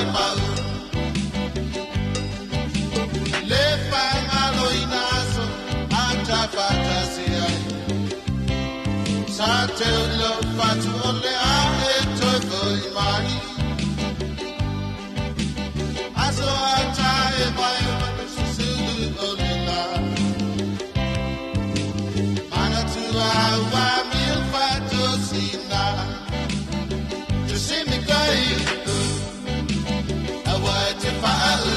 vai mau le pangalo inaso ata fatasi ai sa te lo fatu ole a e toi voi mai aso ata e vai su ole la mana tu wa mi fatu sina to see me go I want to find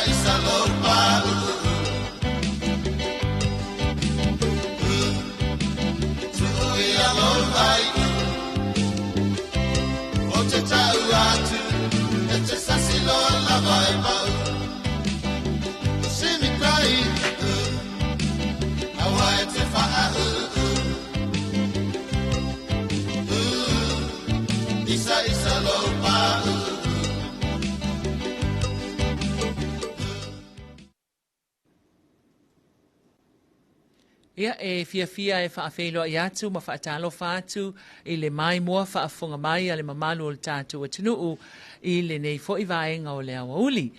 Isa lopa Tui aloha O te tau atu E te sasi lo lava e mau See me cry I want to find Isa lopa Ia e fia e whaafeilo i atu, ma whaatalo whaatu, i le mai mua whaafunga mai, a le mamalu o le tātou atunuu, i le nei fo i vaenga o le awa uli.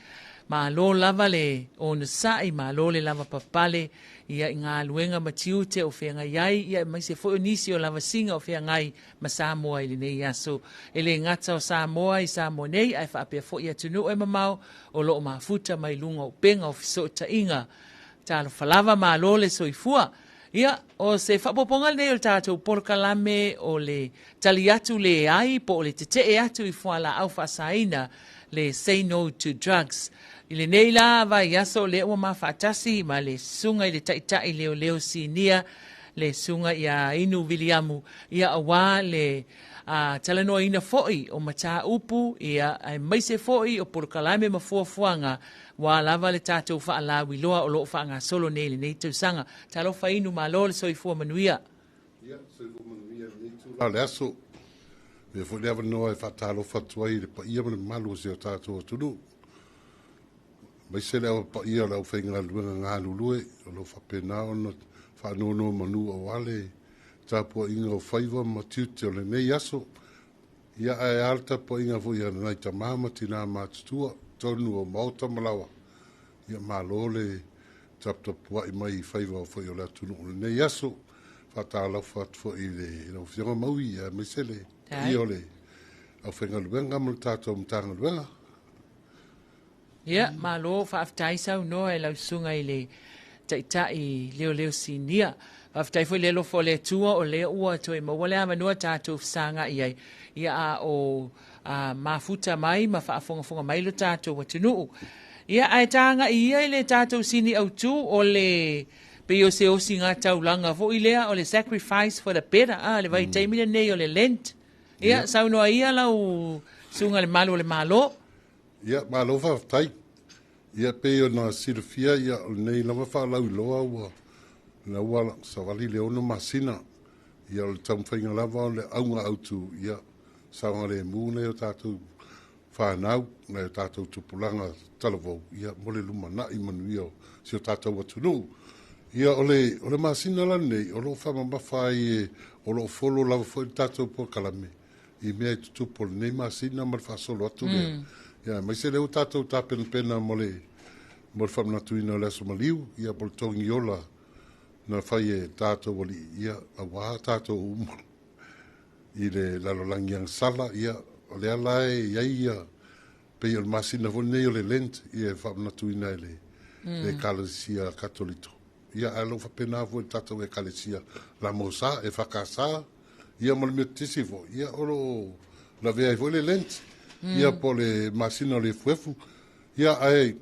Ma lo lava le o na sai, ma lo le lava papale, ia i ngā luenga matiute o whenga iai, ia mai se fo nisi o lava singa o whenga ngai, ma Samoa i le nei aso. E le ngata o Samoa i Samoa nei, ai whaapea fo i atunuu e mamau, o loo mafuta mai lunga o penga o fiso ta inga. Talo falava ma lo le soifua, ia, o se whapoponga nei o le tātou polokalame o le tali atu le ai, po o le te atu i whala au whasaina le Say No to Drugs. I le nei la vai aso le ua mawhaatasi, ma le sunga i le taitai leo sinia, le sunga i a inu Viliamu, ia awa le talanoa ina foi o mata upu, ia maise foi o polokalame mafuafuanga, wa lava le tātou whaalawi loa o loo whaanga solo nei le nei tausanga. Talo whainu ma lo le soifua manuia. Ia, soifua manuia nei tūla le aso. Me fo le avanoa e whaatalo whatuai le pa ia mana malu se o tātou atunu. Mai se le awa pa ia lau whainga luenga ngā lulue, o lo whapena ona whaanono manu o wale, tāpua inga o whaiva ma tiute o le nei aso. Ia e alta po inga fo ia nai ta mama tina mātutua, tonu o mauta malawa. Ia malole tapta pua i mai whaiva o whai o la tunu o nei aso. Whata alau whatu fo i le whionga maui a mesele. I ole. Au whenga luenga mul tātou mtanga luenga. Ia, malo whaaftai sau noa e lau sunga i le taitai leo sinia. Whaaftai fo lelo fo le tua o le ua to e mawale a manua tātou wsanga i ai. Ia a o mafuta mai, ma whaafonga mai lo tātou watunuu. Ia ai tanga i ai le tātou sini au tū o le peo se osi ngā taulanga fo i lea o le sacrifice for the better. Le vai taimina nei o le Lent. Ia, saunoa ia lau sunga le malo le malo. Ia, malo whaaftai. Ia peo na sirofia ia o nei lama whaalau loa ua. Na ua sawali le ono masina. Ia o le taumwhainga lava o le aunga autu. Ia, saunga le mūne o tātou whanau, na o tātou tupulanga talavou. Ia, mole luma na i manuia o si o tātou atunu. Ia, o le masina la nei, o lo whamamawhai o lo folo lava fo i tātou po kalame. I mea i tutupo le nei masina ma le whasolo atu lea. Ia, mai se leo tātou tāpena mole whamanatuina o le aso maliu. Ia, mole tongi ola na whai e tātou wali. Ia, a waha tātou umo. I le lalolangi ang sala, ia, o le alae, ia, pei o le masina fo nei o le Lent, ia, whamanatuina le kalesia katolito. Ia, alo whapena fo i tātou e kalesia la mosa, e whakasa, ia, mole mea tisi fo, ia, oro, la vea fo le Lent, ia, po le masina o le fuefu, ia, ai,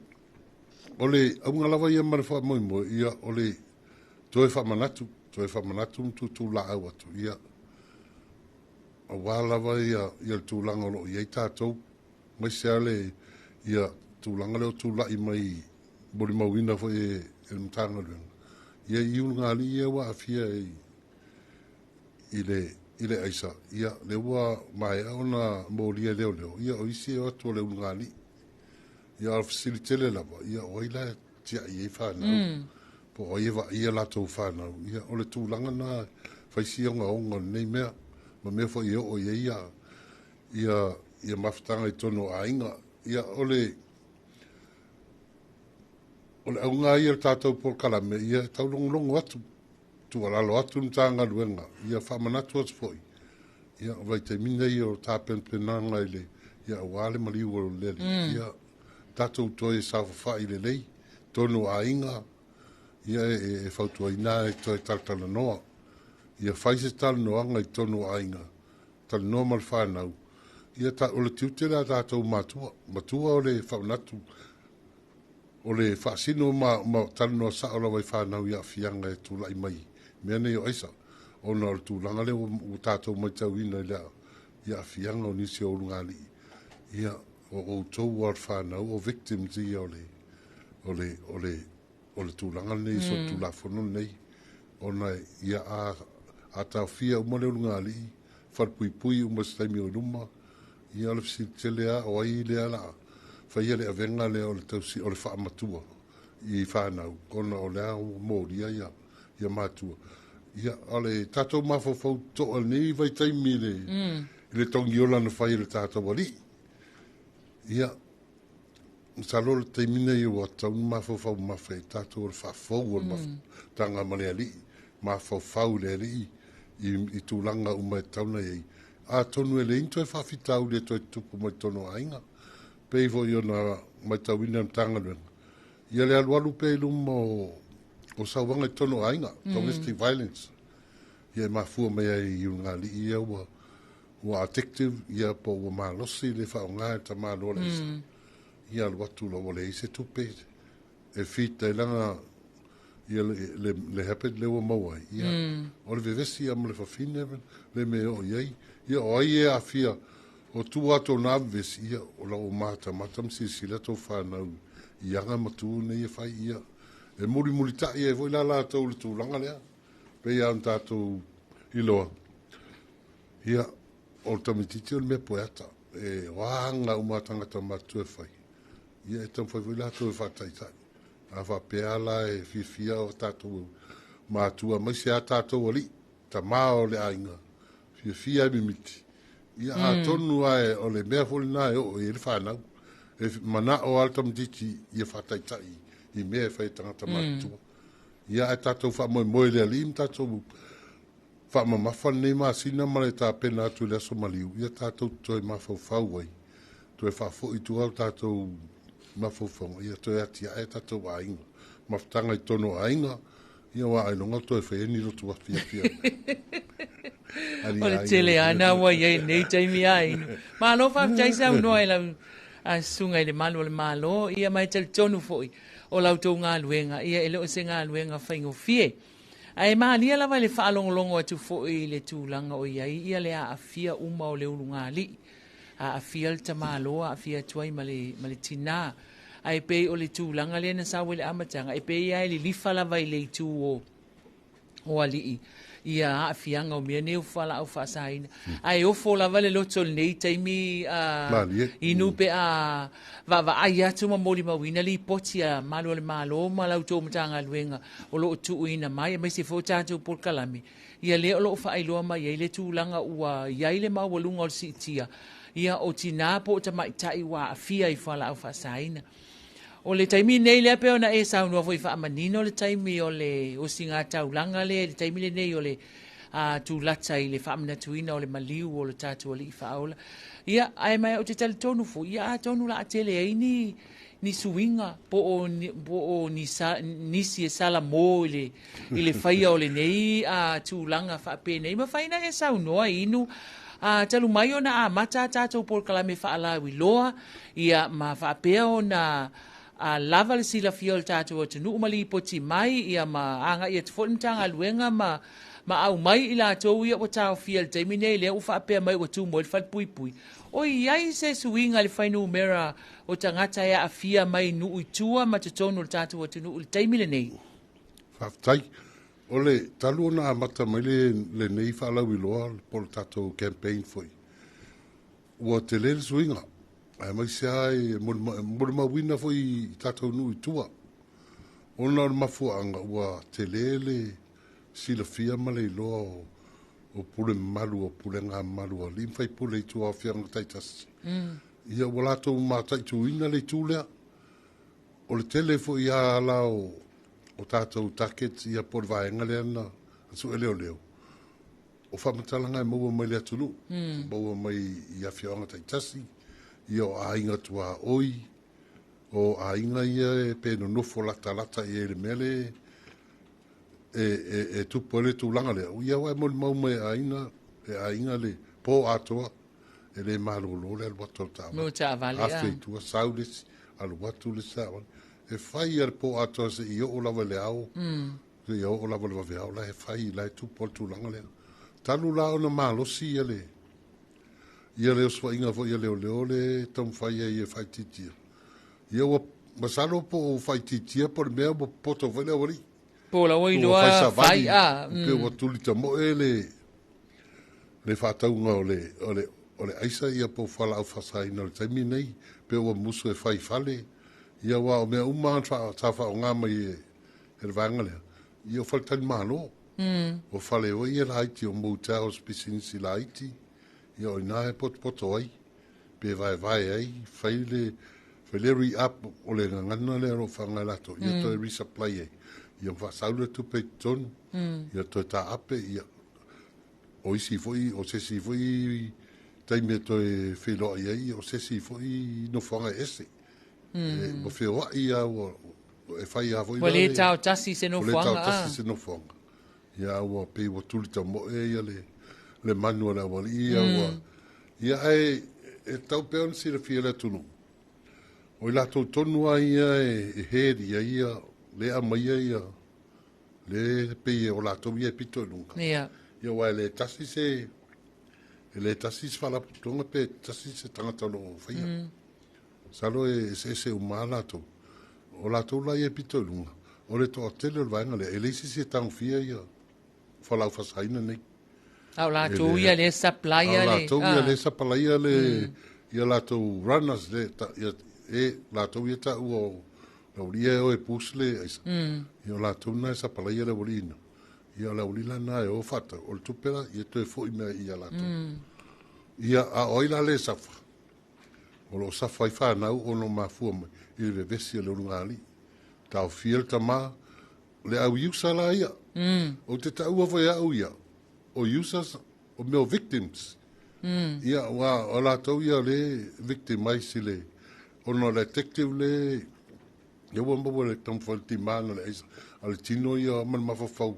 o le, aunga lava ia mare wha moimo, ia, o le, toe whamanatu mtutu la au atu, ia, a wālawa ia le tūlanga lo i tātou, mai se ale ia tūlanga leo tūla i mai bori mauina fo e mtanga luenga. Ia i unga ali ia wa afia i le aisa, ia le ua mai aona mōlia leo, ia o isi e atu le unga ali, ia al fasilitele lava, ia o ila tia i e whanau, po o ia latou whanau, ia o le tūlanga na whaisi onga nei mea, ma mea fo i o ia mafutanga I tono ainga. Ia ole aunga ia tātou por kalame, ia tau longo atu. Tua lalo atu mtanga luenga, ia whamanatu atu foi. Ia vai te mina ia o tāpen penanga ile, ia wale maliu o lele. Ia tātou toi sawha ile lei, tono ainga, ia e whautua ina e toi taltala noa. Ia whaise tala noanga I tono ainga, tala noa mal whanau. Ia ta ole tiutera tātou matua ole whaunatu, ole whaasino ma tala noa saola wai whanau ia fianga e tūlai mai. Mea nei o aisa, o na o tūlanga leo o tātou mai tau ina ia fianga o nisi o rungali. Ia o tau ar whanau o victims ia ole tūlanga nei so tūlafono nei. O na ia a tau fia umale o rungali, wharpui umastaimi o ruma, ia ole fisitelea o ai lea la, whaia le avenga lea ole tausi, ole whaamatua I whanau, kona o lea o mōria ia mātua. Ia, ale tātou mawhawhau toa nei vai taimi le tongi ola na whai le tātou wali. Ia, salo le taimi nei o atau ni mawhawhau mawhai tātou o le whawhau o le tanga male ali, mawhawhau le ali I tūlanga umai tauna iei. A tonu le into e whawhitau le toi tupu mai tono ainga. Peivo I ona mai tauina tanga luenga. Ia le alualu peilu o sauwanga tono ainga, domestic violence. Ia mafua mea I ungali ia ua addictive, ia po ua malosi le whaonga e ta māloa le isa. Ia aluatu lo le ise tupe. E fita langa ia le hapet le ua maua. Ia o le vevesi am le whawhine le me o iei. Ia o ai e a fia o tu ato na vesi ia o la o matam sila to whanau. Ianga matu ne ia whai ia. E muri ta ia e voi la tau le tūlanga lea. Pe ia an tātou iloa. Ia o tamititi o le mea poeata. E wahanga umatangata matu e whai. Ia e tam whai voi la tau e whataitai. A whapea la e fia o tātou mātua. Mai se a tātou ali. Ta mao le ainga. Fia e mimiti. Ia a tonu ai o le mea foli na e o e le whanau. E mana o al tamititi ia whataitai. I mea whai tangata mātua. Ia e tātou whamoe le alim tātou whamamafa nei māsina male tā pena atu le aso maliu. Ia tātou toi mawhau ai. Toi whafo I tu au tātou mawhau. Ia toi atia e tātou ainga. Mawhtanga I tono ainga. Ia wa ailonga toi whaeni rotu whafia. O le tele ana wa iei nei taimi ai. Malo whaftaisa unoa I lau a sunga I le malo le malo. Ia mai tele tonu foi. O lau tau ngā luenga, ia e leo se ngā luenga whaingo fie. Ai maalia lawa le whaalongolongo atu fōi le tūlanga o iai, ia le a fia uma o le ulu ngā li. A fia le tamaloa, a fia tuai ma le tina. Ai pei o le tūlanga le na sawe le amatanga, ai pei ai le lifa lawa I le itu o alii. Ia a fianga o mea neu whala au whaasaina. Ai ofo lava le loto nei taimi inu pe a va ai atu ma mori mawina li poti a malo le malo ma lau tō matanga luenga o lo tu uina mai mai se fo tātou por kalami. Ia le o lo whaailoa mai ai le tūlanga ua iai le mawalunga o si tia. Ia o tina po ta mai tai wa a fia I whala au whaasaina. O le taimi nei lea pe ona e saunua foi whaamanino le taimi o le o singa taulanga le taimi le nei o le tūlata I le whaamanatuina o le maliu o le tātua li whaola. Ia, ai mai o te tali tonu fo, ia a tonu la atele ai ni suinga po o nisi e sala mō I le whaia o le nei a tūlanga whaape nei. Ma whaina e saunua inu. Talu mai ona a mata tātou por kalame whaalawi loa. Ia ma whaapea ona lava le sila fia o le tātou o tunu umali poti mai. Ia ma anga ia tfonitanga luenga ma au mai I la tau ia o tau fia le taimine lea ufa apea mai o tu mo le whalpui. O iai se suinga le whainu mera o tangata ia a fia mai nu uitua ma te tonu le tātou o tunu le taimile nei. Whaftai. O le talu ona amata mai le nei whalau I loa po le tātou campaign foi. Ua te le suinga. Ai mai se ai murma wina foi tātou nu uitua. Ona o mafuanga ua te le sila fia ma le loa o pule malu o pule ngā malu o lim fai pule i tua whianga taitasi. Ia wala tau mātai tu ina le tūlea. O le telefo i a ala o tātou taket ia por vaenga le ana. Asu e leo leo. O whamatalanga e maua mai le atunu. Maua mai i a whianga taitasi. Ia o ainga tua oi. O ainga ia e pēno nofo lata lata i e le mele. E tupo le tūlanga lea. Ia wai mo le mauma e ainga le po atoa. E le malolo le aluato tawa. Mo ta vale. Afe tua saulesi aluatu le sawan. E fai ar po atoa se i o lava le au. Se i o lava le vave au. La e fai la e tupo le tūlanga lea. Talu la ona malosi ia le. Ia le oswa inga fo ia leo leo le tam fai e fai titia. Ia wa masalo po fai titia por mea mo poto vele wari. Po la oi loa fai a. Pe wa tulita mo le fataunga o le aisa ia po fala au fasai na le taimi nei. Pe wa musu e fai fale. Ia wa o mea uma tafa o ngā mai e vanga lea. Ia o faltani malo. O fale o ia la iti o mouta o spisinisi la iti. Ia o ina e poto ai. Pe vai ai. Fai le re-up o le ngana le ro whanga lato. Ia to e resupply ai. Ia wha saule tupe tonu. Ia to e ta ape. Ia o isi foi, o sesi foi taime to e whiloa ai. O sesi foi no whanga ese. Mo whioa ia o e whai a foi. O le tau tasi se no whanga. O le tau tasi se no whanga. Ia ua pe ua tulita mo ia le manua la wali. Ia ua. Ia e tau peon si le fia le tunu. O i lato tonua ia e heri ia le amaia ia le pe o lato ia pito nunca. Ia. Ia wa le tasi se le tasi se fala putonga pe tasi se tangata no fia. Salo se umala to. O lato la ia pito nunca. O le to tele le vanga le elisi se tang fia ia. Fala fasaina nei. Au lato ia le supply ia le. Au lato ia le supply ia le. Ia lato runners le e lato ia ta uo la ulia o e pusle ia lato na esa pala ia le ulina ia la ulila na e o fata o tupela ia to e foi me ia lato ia a oila le safa o lo safa i fa na o no mafu i le vesi le lungali ta fiel tama le au usa la ia o te ta ua foi au ia o users o meu victims ia wa o lato ia le victimize le ono le detective le ia ua maua le tamfaltimana le aisa a le tino ia man mafafau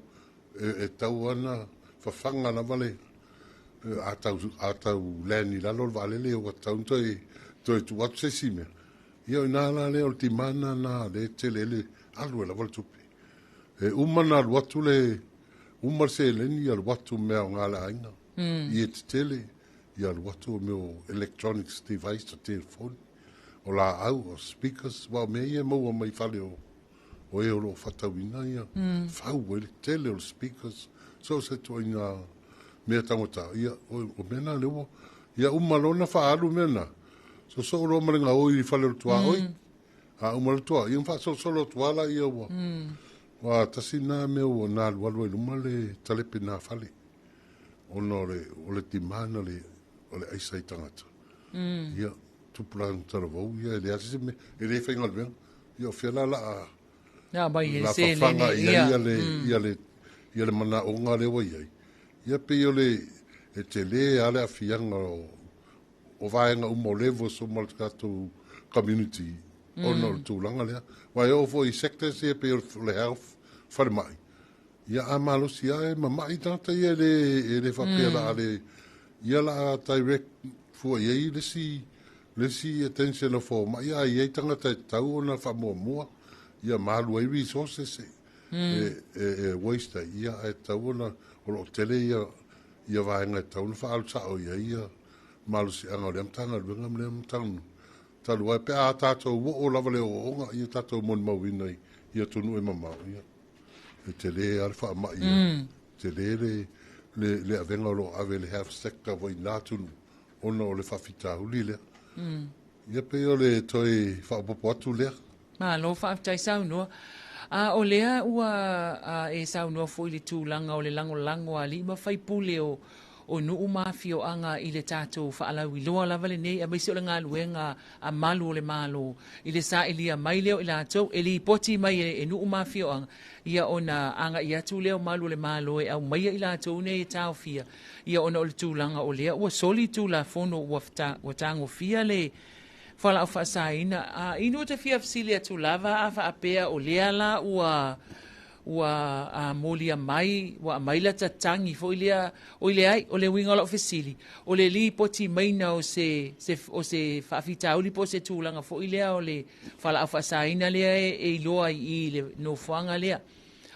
e tau ana fafaga lava le a tau leni lalo le vaalele ua tau toe tuatu se sime ia ina la le o le timana na le telele alu e lava le tupi e uma na alu atu le uma le seleni ia alu atu mea o ngā leaiga i e tetele ia alu atu o meo electronics device o telefoni o la au o speakers wa me ia mo mai fale o e o lo fatawina ia fau o le tele o speakers so se to ina me tangota ia o mena le o ia umalona fa alu mena so lo malinga o i fale to oi a umal to ia fa so lo to ala ia wa tasina me o na lu lu male talepina fale o no le timana le o le aisa tangata ia tu plan tarvo ia le ase me ele fai ngal ben ia fela la na bai la se fanga le ia le mana o ngale wa ia pe yo le e tele ale afianga o vaenga o molevo so maltrato community o no tu langa le wa yo fo i sectors ia pe le health for mai ia amalo sia e mama i tanta ia le fa pela ale ia la direct fo ia le si attention of ma ia ia tanga tau na fa mo ia malu ai resources waste ia tau na o tele ia vaenga tau na fa alsa o ia malu si anga le tanga le tanga talu ai pe a tato o lava le o ia tato mon mawina ia tunu e mama ia tele alfa ma ia tele le avenga lo ave le have sector voi natunu ono le fa fita ulile ia pe o le toi fa popo atu le ma lo fa tai sau no O lea ua e sau noa fo i le tūlanga o le lango a li ma fai pule o nuu mafio anga i le tātou whaalau i loa lava le nei, a maisi o le ngā luenga a malu o le malo, i le sa ilia mai leo i la tau, e li poti mai e nuu mafio anga, ia ona anga i atu leo malu o le malo e au maia i la tau ne e tau fia, ia ona o le tūlanga o lea, ua soli tū la fono ua tango fia le, whala au whaasaina, inu te fia fsili atu lava a whaapea o lea la ua molia mai, ua maila tatangi fo ilea, o ile ai, o le winga o fesili, o le li poti maina o se whaafita uli po se tūlanga fo ilea o le whala au whaasaina lea e iloa i le nofuanga lea.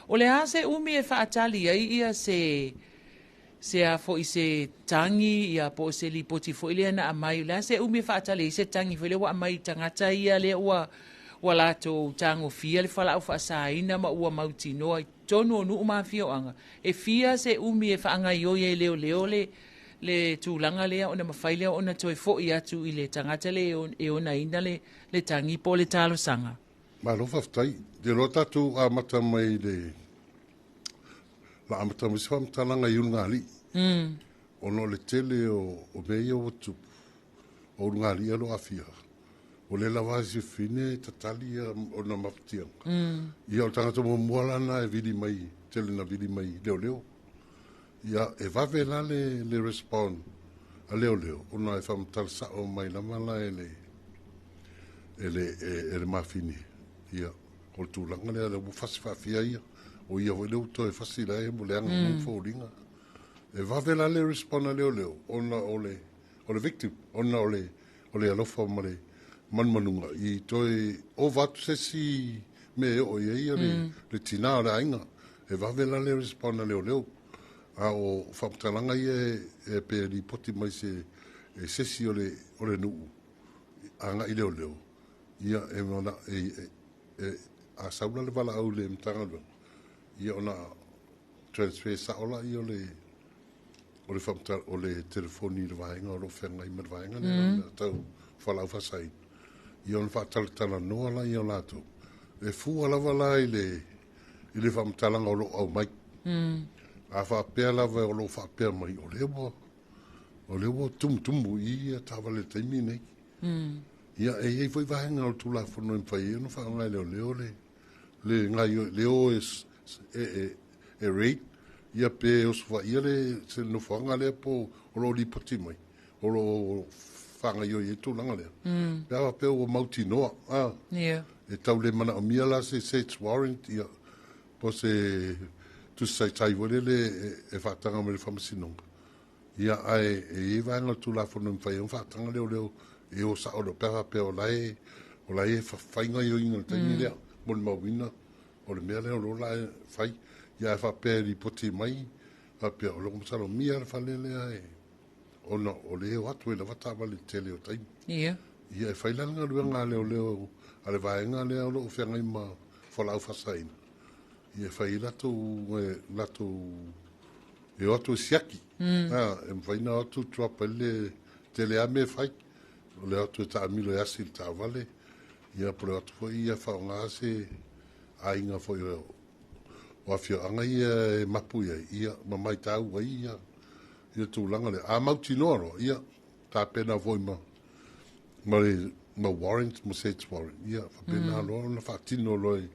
O le ase umi e whaatali ai ia se a fo i se tangi ia po se li poti fo ilea na amai, le ase umi e whaatali i se tangi fo ilea ua amai tangata ia lea ua lato tango fia le whala au whaasaina ma ua mauti noa i tonu o nuu mafio anga. E fia se umi e whaanga i oia leo le tūlanga lea ona mawhai lea ona toi fo i atu i le tangata le e ona ina le tangi po le talo sanga. Ma lo faftai, de lo tatu a mata mai la amata mai sifa mtalanga i unga ali. Ono le tele o meia o tupu, o unga ali alo afia. O le lavasi fine tatali o na mafutianga. Ia o tangata mo mualana e vidi mai, tele na vidi mai leo. Ia e vave la le respond a leo. Ona e whamtalsa o mai lamala e le mafini. Ia o tūlanga lea le wufasi whawhia ia. O ia o leo to e whasi la e mo le anga mungfo ringa. E vave la le respond a leo. Ona o le victim. Ona o le alofa ma le manunga i toi o vatu se si me o ia le tina o le ainga e vavela le responda leo a o whamtalanga i e pe li poti mai se se si o le nuu anga i leo ia e mana a saula le vala au le mtanga leo ia ona transfer sa ola i o le whamtal o le telefoni le vaenga o lo whenga i me vaenga le tau whalau whasai ion whaatalutala noa la i o lato. E fua lava la i le whamtalanga o lo au mai. A whaapea lava o lo whaapea mai o lewa tumtumbu i a tawa le taimi nei. Ia e ei foi vahenga o tula whanau in whai no whaangai leo le ngai leo e rate ia pe o swa ia le se no whanga le po o lo li poti mai. O lo whanga i o i tūlanga lea. Pea peo o mauti noa. E tau le mana o mia la se search warrant ia po se tu sai tai wale le e whaatanga me le whamasinonga. Ia ai e vanga tu la whanau mwhai o whaatanga leo e o sa oro pea peo lai e whainga i o inga taimi lea mo le mawina o le mea leo lo lai whai ia e whapea li poti mai pea o lo msalo mia le whale lea e ona o leo atu e la wata wale tele o taimi. Ia. Ia e whailanga luenga leo a le vaenga leo lo whenga i ma whalau whasaina. Ia e whai lato e o atu siaki. E mwhaina atu tuapa le tele ame whai. O le atu e ta amilo e asi ta wale. Ia pole atu fo ia whaonga se a inga fo i o afio anga ia e mapu ia mamai tau wa ia tūlanga le. A mauti noaro, ia, tā pena voi ma warrant, ma search warrant. Ia, whapena loa, na whaatino loi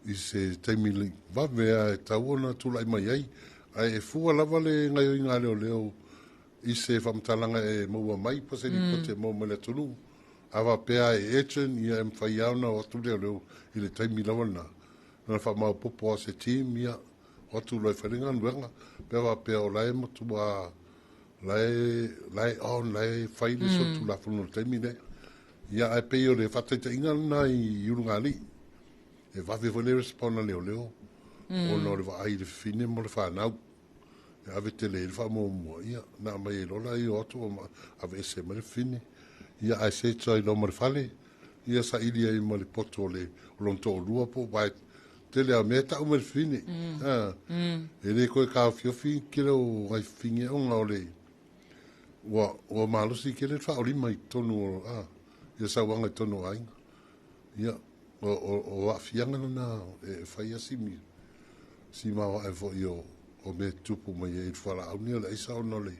i se taimili. Wawea e tau ona tūlai mai ai. Ai e fua lava le ngai o inga leo i se whamtalanga e maua mai, pa se ni pote maua mai le tunu. A wapea e echen, ia e mwhai auna o atu leo i le taimi lawa na. Na whamau popo a se team, ia, o tu loi wharinga nuenga, pewa pea o lai matua, lai whaile so tu la whanu taimi ne. Ia ai peo le whataita inga na i urunga li. E wawe wale respona leo. O no le wa ai le fine mo le whanau. E ave te le wha mua. Ia, na mai e lola i oto o ave ese ma le fine. Ia ai se tsa i lo ma le whale. Ia sa ili ai ma le poto le lonto o lua po, vai tele a meta o me fine. E le koe ka fiofi kile o ai finge o nga o le. Wa malusi kile wha o lima i tonu o ia sa wanga i tonu ainga. Ia o afianga na e fai asimi si ma wa fo io o me tupu mai e fala au ni la isa no le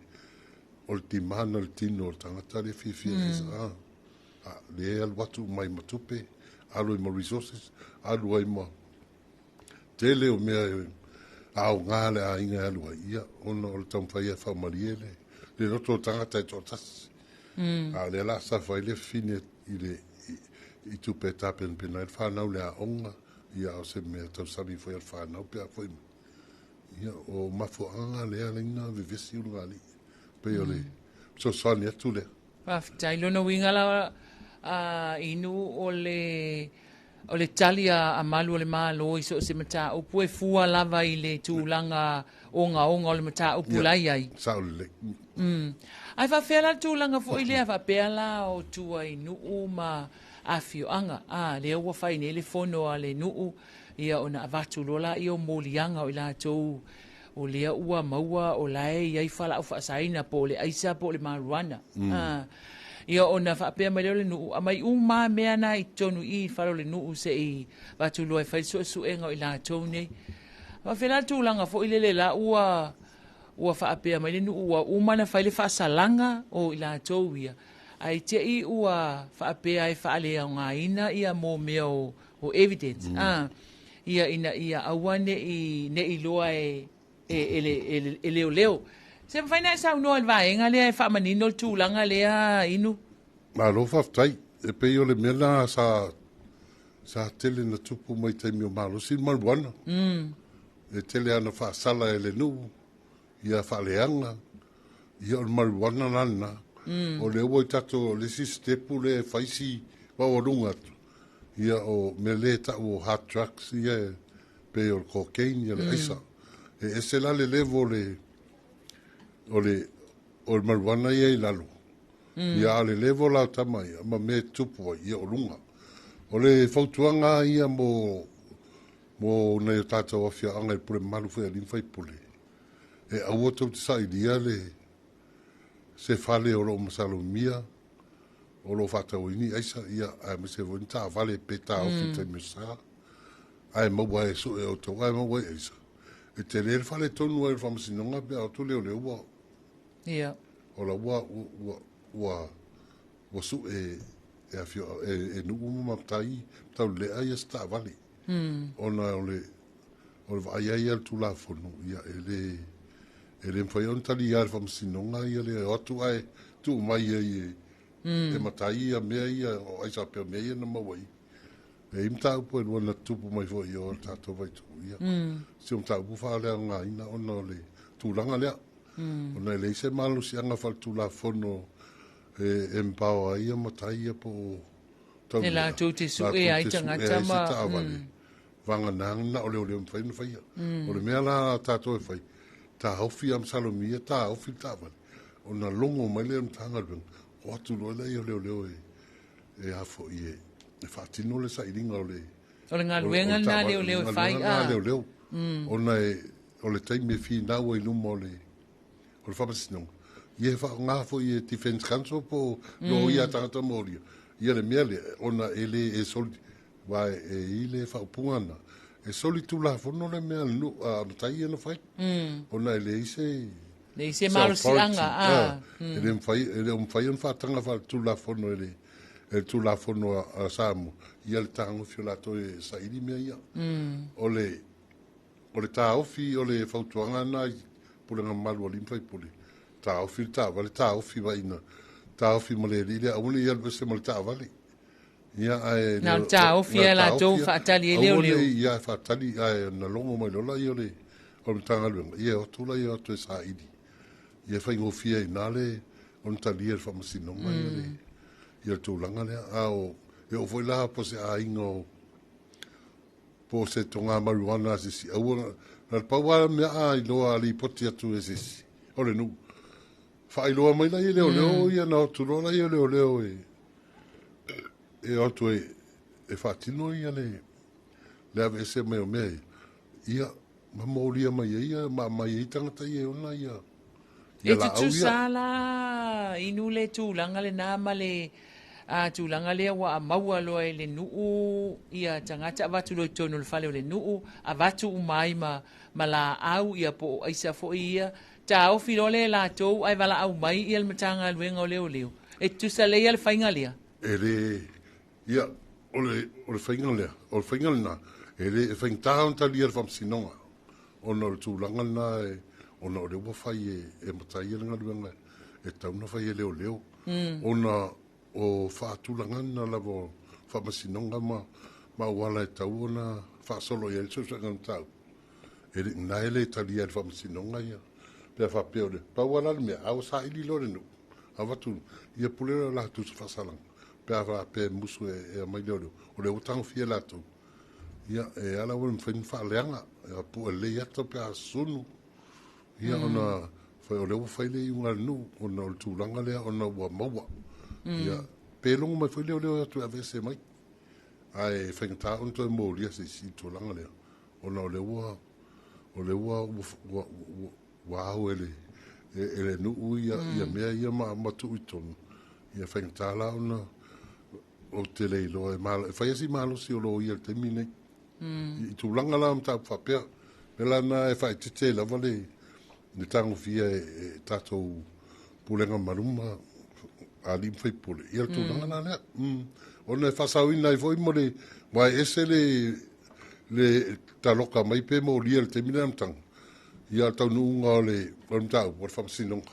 o le timana le tino o tangata le fifi isa le al watu mai matupe alu i mo resources alu ai mo tele o me au ngale a inga alu ia ono o le tamfai e fa mariele le roto tangata e totas le la sa fai le fine i tu peta pen pena il fa nau le a onga ia o se me tau sami foi al fa nau pe a foi ia o mafo anga le a leina ve vesi unga li pe o le so sani atu le tai lono winga la inu o le talia a malu o le malo i so se mata o pue fua lava i le tūlanga onga o le mata o pulai ai sa o le ai fa fela tūlanga fo i le fa pela o tua i nu ma afio anga le ua fai ne le fono a le nuu ia ona avatu lola i o molianga o la tou o le ua maua o lae ia fala o fasaina po le aisa po le maruana ia ona fa pe mai le nuu a mai uma mea na i tonu i falo le nuu se i vatu lo fai so enga i la tou nei va fela tūlanga fo i le la ua fa pe mai le nuu ua uma na fai le fasalanga o i la tou ia ai te i ua whaapea e whaalea o ngā ina ia mō mea o evidence. Ia ina ia aua ne i loa e leo leo. Se mwhaina e sau noa vaenga lea e whaamanino tūlanga lea inu? Ma lo whaftai, e pei o le mena sa tele na tupu mai taimi o malo si maruana. E tele ana whaasala e le nuu, ia whaaleanga, ia o maruana nana. O le ua i tato le si stepu le faisi wawarunga tu. Ia o me le ta o hard drugs ia pe o cocaine ia le aisa. E se la le levo o le marijuana ia i lalo. Ia le levo la tamai ma me tupu ia o lunga. O le fautuanga ia mo na i tato o fia anga i pure malu fai alin fai pule. E aua tau te sa idia le se fale o lo masalo mia o lo fata o ini aisa ia a me se vonta vale peta o fita misa ai mo wa so e o to ai mo wa aisa e te le fale tonu e fam sinonga pe o to le wa ia o la wa su e afio e nu mo tai tau le ai sta vale ona o vai ai tu la fono ia ele foi on tali ar fam sinonga ia le otu ai tu mai ia e matai ia mea ia o ai sa pe mea ia na mawai e imta upo e wana tupu mai fo ia o tato vai tu ia si umta upo wha lea ngā ina ona le tūlanga lea ona le se malu si anga fal tu la fono e mpawa ia matai ia po e la tu te su e ai tangata ma vanga nanga o le mwhai na whaia o le mea la tato e whai ta haufi am salomia ta haufi tavan ona longo mai le tanga ben o atu lo le leo e afo e fatino le sailinga o le ngaluenga na leo fai leo ona o le taimi fi na o ilu mo le o le famasino ie fa nga fo ie defense council po no ia tata moria ia le mele ona ele e sol vai e ile fa pungana e soli tu la fono le mea no a tai no fai ona le ise malu sianga ele fai on fa tanga fa tu la fono e tu la fono a samu ia le tango fiolato e saidi mea ia ole ta ofi ole fautuanga na pulenga malu o limpa i pule ta ofi vai na ta ofi mole ile a uli ia le se mole ta vale ia ai na ta ofi la to fatali leo ia fatali ai na longo mai lola ia le o tanga lu ia o tula ia to saidi ia fai ngo fia inale on tali el famasino mai ia to langa le ao eu foi lá po se aingo po se tonga marijuana si au na pawa me ai lo ali poti atu esi ole nu fai lo mai la ile ole ia na tu lo la ile ole e oto e fatino ia le ave se me o me ia ma moria mai ia ma mai tanga ia ona ia e tu sala inu le tu langa le na male a tūlanga lea wa a maua loa e le nuu ia tangata a watu loi tonu le whale o le nuu a watu umai ma la au ia po aisa fo ia ta ofi lole la tau ai wala au mai ia le matanga luenga o leo leo e tusa lea le whainga lea e le ia o le whainga lea o le whainga lea e le whainga taha ta lia le whamsinonga o na le tūlanga na e o na o le wawhai e matai e nga luenga e tauna whai e leo leo o na o whaatulanga na lavo whamasinonga ma wala e tau o na whaasolo i elso sa ngan tau e le naele talia e whamasinonga ia pia whapeo le pauala le mea au sa ili lore nu a watu ia pulera la tu sa whasalang pia whape musu e mai leo o le utang fia la tu ia e ala wale mwhain whaaleanga e pu e le ata pia sunu ia ona whai o le whai i unga nu o na o le tūlanga lea o na ua maua ia pelongo mai foi leo atu avese mai ai fengta on to molia se si to langa leo ona o le wa ele nu ia mea ia ma tu iton ia fengta la ona o tele lo e mal fai si malo si o lo ia te mine i tu langa la mta fa pe pela na e fai te la vale ni tango fia e tato pulenga maruma ali foi pole ia tu langa na le ona fa sa wina foi mo le mai ese le taloka mai pe mo lia te minam tang ia tau nu nga le mta o fa sinong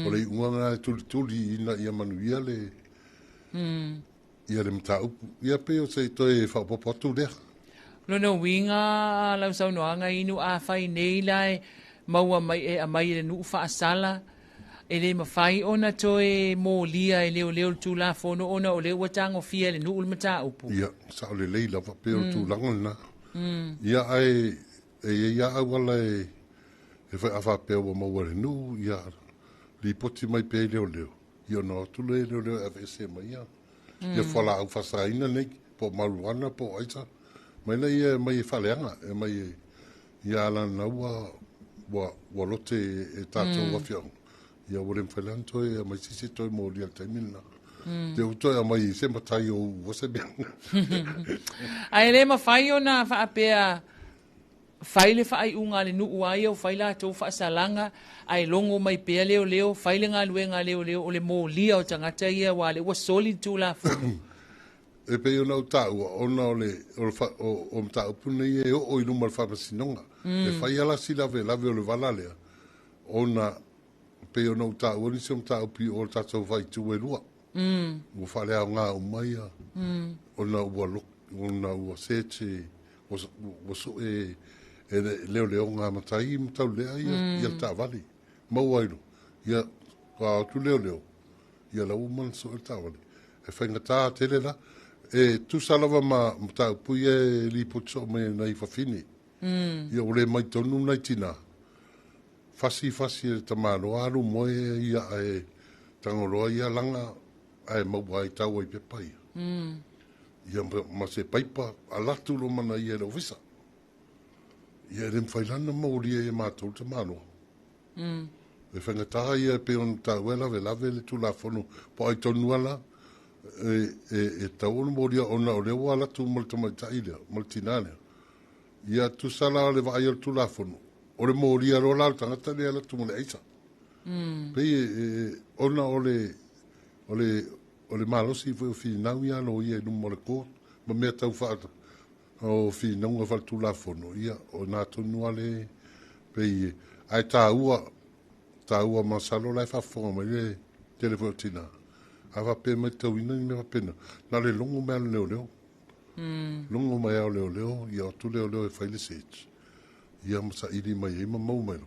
o le unga tu ina ia manuia le ia le mta ia pe o se to e fa po tu le no winga la sa no anga inu a fai nei lai maua mai e mai le nu fa sala e le mawhai ona toe mō lia e leo tu la fono ona o leo watango fia le nuu mata upu. Ia, sa o le leila wa peo tu langa na. Ia ai, ia awala e whai awha peo wa maua le nuu, ia li poti mai pe leo. Ia no tu leo a vese mai ia. Ia whala au whasaina nei, po maruana, po aita. Mai na ia mai e whaleanga, e mai ia ala na wa lote e tātou wa fiong. Ia wale mwhailan toi, a mai sisi toi mō lia taimina. Te utoi a mai se matai o wase bea. Ai le ma whai o nā whaapea whaile whaai unga le nuu ai au whaila tau whaasalanga ai longo mai pea leo, whaile ngā luenga leo o le mō lia o tangata ia wa le ua solid tū la whunu. E pe o nau tāua, ona o mta upune i e o inuma le whapasinonga. E whai ala si lave o le valalea. Ona pe o nau tāua ni se o mta upi o le tātou vai tu e lua. Ua whale au ngā umaia. Ona ua sete, ua so e leo ngā matai i mtau lea ia tā vali. Mau airo. Ia ka tu leo. Ia la uman so e tā vali. E whaingatā tele la. E tu salava ma mta upi e li potso me nei whawhini. Ia ule mai tonu nei tina. Fasi e tamano alu moe ia e tangoroa ia langa ai maua ai tau ai pepai. Ia ma se paipa alatu lo mana ia lo visa. Ia rem whailana mauria e mātou tamano. E whangataha ia pe on tau e lave le tu la whanu po ai tonu ala e tau ono mauria ona o leo alatu maltamaitai lea, maltinalea. Ia tu sala le va ai tu la whanu. O le mōria ro lau tangata le ala tumu le eisa. Pei ona o le malosi foi o whiinau ia lo ia numo le kōt. Ma mea tau whaata o whiinau a whatu la whono. Ia o nā tonu ale pei ai tā ua masalo lai whawhonga mai le telefo tina. A whape mai tau ina ni me whapena. Nā le longo mea leo. Longo mai au leo. Ia o tu leo e whaile seich. Ia masa iri mai e ma mau mai.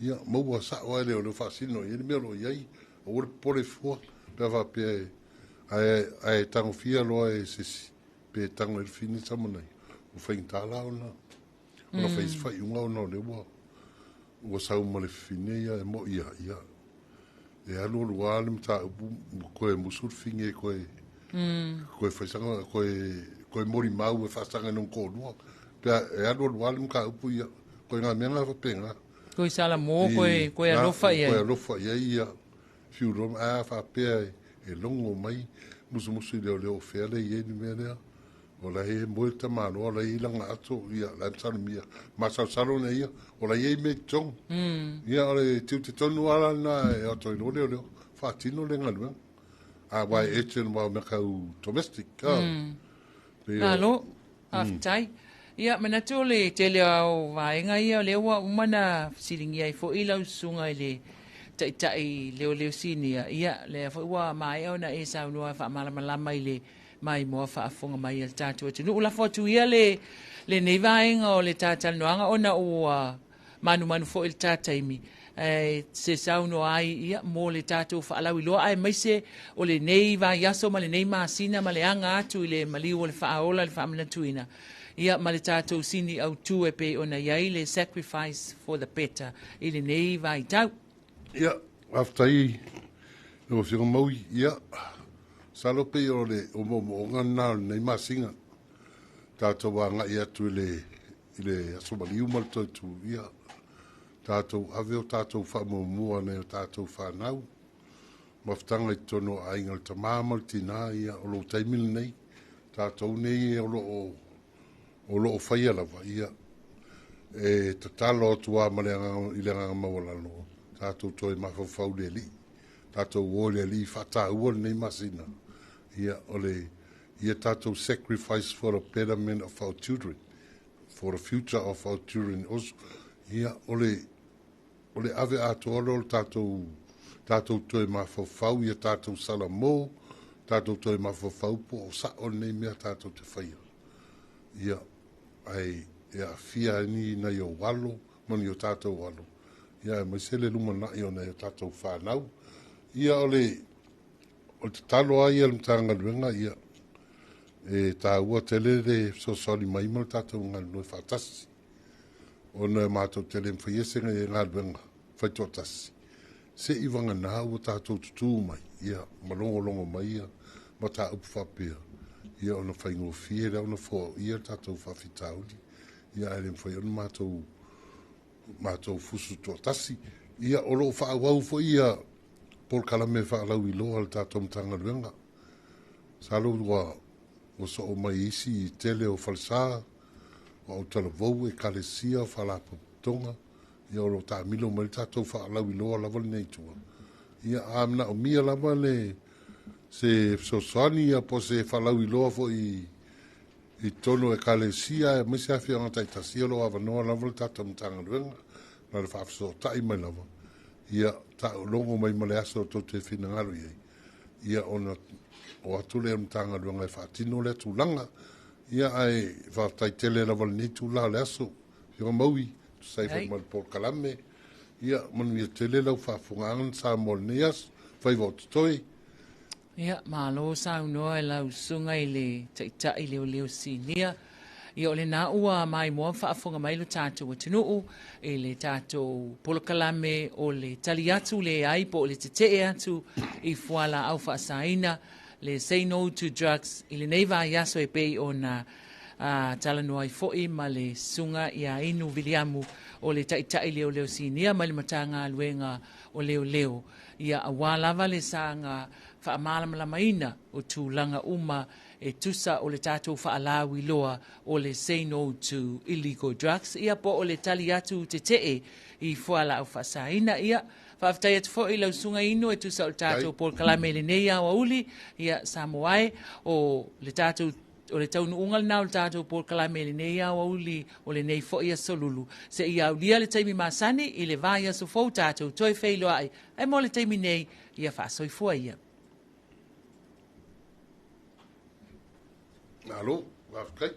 Ia mau a sao ai leo whaasino. Ia ni mea lo iai. O ore pore fua. Pea whapea ai tango fia loa e sisi. Pea tango e fini samanai. O whaingtala ona. Ona whaiswhai unga ona o lewa. Ua sau ma le fine ia e mo ia. E alu lua alim ta upu. Koe musur finge koe whaisanga. Koe mori mau e whaasanga non kōrua. Pea e alu lua alim ka upu ia. Koe ngā mea ngā whapenga. Koe sala mō, koe alofa ia. Koe alofa ia. Fiu roma a whapea e longo mai. musu leo fea le ye ni mea o la he moita malo o la ilanga ato ia la tsana mia ma salo ne ia o la ye me tong ia o le tiu te tonu ala na e o toi leo fa tino le ngalwa a wai echen wa me kau domestic Alo, aftai. Ia, mana tu le tele au vaenga ia le wa umana silingi ai fo ila sunga le tai leo sini ia le fo wa mai ona e sa no fa malama ile mai mo fa afunga mai el tatu tu la fo tu ia le nei vaenga o le tata noanga ona o manu fo el tata imi se sauno ai ia mo le tatu fa ala wilo ai mai se o le nei va yaso ma le nei masina ma le anga atu le mali o le fa ola le fa mna tuina ia ma le tatu sini au tu e pe ona ia le sacrifice for the better ile nei va i tau ia after i o se mo ia salo pe o le o mo ngana nei masinga tatu wa nga ia tu ile aso mali o mal tu ia tātou ave o tātou whamumua nei o tātou whanau. Maftanga I tono a ingal ta māmal tina ia o lo taimil nei. Tātou nei o lo whaia lawa ia. E ta talo o tua maleanga I le nganga mawalalo. Tātou toi mawhawhau le li. Tātou o le li whata ua nei masina. Ia o le ia tātou sacrifice for the betterment of our children. For the future of our children. Ia o le ave ato alo tātou toi mawhawhau ia tātou salamo, tātou toi mawhawhau po o sa o nei mea tātou te whaia. Ia ia fia ni na i o walo, mani o tātou walo. Ia mai sele luma na i o nei o tātou whanau. Ia o te talo ai al mtanga luenga ia tā ua tele le so soli maima tātou ngal noi whatasi. Ona mātou tele mwhaiese ngai ngā luenga, whaitotasi. Se iwanga nā ua tātou tutu mai, ia, malongo mai ia, ma tā upu whapea. Ia ona whaingo fie, rau na fo, ia tātou whawhitauli. Ia ere mwhai ona mātou fusu totasi. Ia olo whaawau fo ia, Paul Kalame whaalau I loa al tātou mtanga luenga. Salo ua, o so o mai isi I tele o falsaa, o tala vou e kalesia o whalapo tonga. Ia o lo tā milo mai tātou whaalau I loa lava nei tua. Ia amna o mia lava le se sosani ia po se whalau I loa fo I tono e kalesia e mese awhia ngatai tasia lo awanoa lava le tātou mtanga luenga. Na le whaafso tai mai lava. Ia tā longo mai male aso o tote whina ngaru iei. Ia ona o atule mtanga luenga e whaatino le tūlanga. Ia ai whaatai tele la wale ni tūla le aso. Hionga maui, tu sai wha mal Paul Kalame. Ia manu ia tele lau whaafungangan sa mol ni aso. Whai wot toi. Ia, malo sa unoa e lau sunga I le taitai leo sinia. Ia o le nā ua mai mua whaafunga mai lo tātou atunuu. E le tātou Paul Kalame o le tali atu le aipo o le te atu I fuala au whaasaina. Le say no to drugs I le neiva yaso e pei o na talanoa I fo'i ma le sunga ia inu viliamu o le taitai leo sinia ma le matanga luenga o leo. Ia awalava le sanga whaamalama o tūlanga uma e tusa o le tātou whaalawi loa o le say no to illegal drugs. Ia po o le tali atu te I fuala au whasaina ia. Whaftai atu fo I lau sunga inu e tusa o le tātou Paul Kalame le nei awa uli ia Samoae o le tātou o le taunu ungal na o le tātou Paul Kalame le nei awa uli o le nei fo ia solulu. Se ia ulia le taimi masani I le vai aso fo tātou toi feilo ai. Ai mo le taimi nei ia whaasoi fua ia. Alo, wafkai.